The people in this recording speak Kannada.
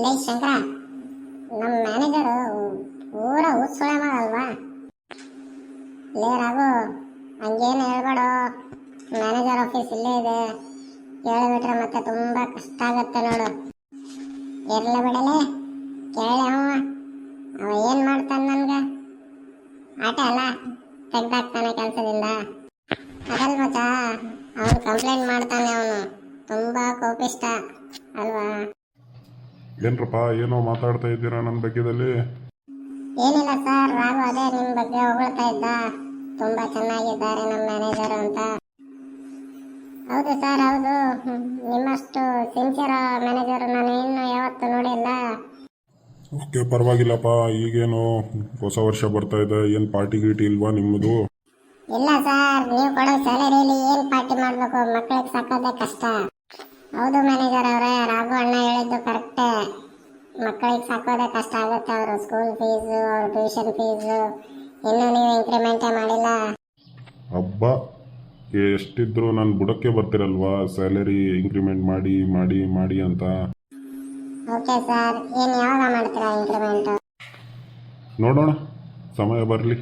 ಲೇ ಶಂಕರ, ನಮ್ಮ ಮ್ಯಾನೇಜರು ಊರ ಹುಚ್ಚುಳೆ ಮಾಡಲ್ವಾ? ಲೇ ರಾಘು, ಹಂಗೇನು ಹೇಳ್ಬೇಡ. ಮ್ಯಾನೇಜರ್ ಆಫೀಸ್ ಇಲ್ಲೇ ಇದೆ, ಕೇಳಿಬಿಟ್ರೆ ಮತ್ತೆ ತುಂಬ ಕಷ್ಟ ಆಗತ್ತೆ ನೋಡು. ಇರ್ಲ ಬಿಡಲೇ, ಕೇಳಿ ಅವ ಏನು ಮಾಡ್ತಾನೆ ನನ್ಗೆ? ಆಟ ಅಲ್ಲ, ತೆಗ್ದಾಕ್ತಾನೆ ಕೆಲಸದಿಂದ. ಅದಲ್ ಮಚ್ಚ, ಅವನು ಕಂಪ್ಲೇಂಟ್ ಮಾಡ್ತಾನೆ. ಅವನು ತುಂಬ ಕೋಪಿಷ್ಟ ಅಲ್ವಾ? ಏನ್ರಪ್ಪ, ಏನೋ ಮಾತಾಡ್ತಾ ಇದ್ದೀರಾ ನನ್ನ ಬಗ್ಗೆದಲ್ಲಿ? ಏನಿಲ್ಲ ಸರ್, ರಾಘು ಅದೇ ನಿಮ್ಮ ಬಗ್ಗೆ ಹೊಗಳ್ತಾ ಇದ್ದ, ತುಂಬ ಚೆನ್ನಾಗಿದ್ದಾರೆ ನಮ್ಮ ಮ್ಯಾನೇಜರು ಅಂತ. ಹೌದು ಸರ್, ಹೌದು. ನಿಮ್ಮಷ್ಟು ಸಿನ್ಸಿಯರ್ ಮ್ಯಾನೇಜರು ನಾನು ಇನ್ನೂ ಯಾವತ್ತೂ ನೋಡಿಲ್ಲ. ಓಕೆ, ಪರವಾಗಿಲ್ಲಪ್ಪ. ಈಗೇನು ಹೊಸ ವರ್ಷ ಬರ್ತಾ ಇದೆ, ಏನು ಪಾರ್ಟಿ ಗೀಟಿ ಇಲ್ವಾ ನಿಮ್ಮದು? ಇಲ್ಲ ಸರ್, ನೀವು ಕೊಡೋ ಸ್ಯಾಲರಿಯಲ್ಲಿ ಏನು ಪಾರ್ಟಿ ಮಾಡಬೇಕು? ಮಕ್ಕಳಿಗೆ ಸಾಕೋದೇ ಕಷ್ಟ. ಹೌದು ಮ್ಯಾನೇಜರ್ ಅವರೇ, ರಾಘು ಅಣ್ಣ ಹೇಳಿದ್ದು ಕರೆಕ್ಟೇ. ಮಕ್ಕಳಿಗೆ ಸಾಕೋದೇ ಕಷ್ಟ ಆಗುತ್ತೆ. ಅವರು ಸ್ಕೂಲ್ ಫೀಸು, ಅವ್ರ ಟ್ಯೂಷನ್ ಫೀಸು, ಇನ್ನೂ ನೀವು ಇಂಕ್ರಿಮೆಂಟೇ ಮಾಡಿಲ್ಲ. ಹಬ್ಬ, ಎಷ್ಟಿದ್ರು ನಾನು ಬುಡಕ್ಕೆ ಬರ್ತಿರಲ್ವಾ ಸ್ಯಾಲರಿ ಇಂಕ್ರಿಮೆಂಟ್ ಮಾಡಿ ಮಾಡಿ ಮಾಡಿ ಅಂತ. ಓಕೆ ಸರ್, ಏನು ಯಾವಾಗ ಮಾಡ್ತೀರಾ ಇಂಕ್ರಿಮೆಂಟು? ನೋಡೋಣ, ಸಮಯ ಬರಲಿ.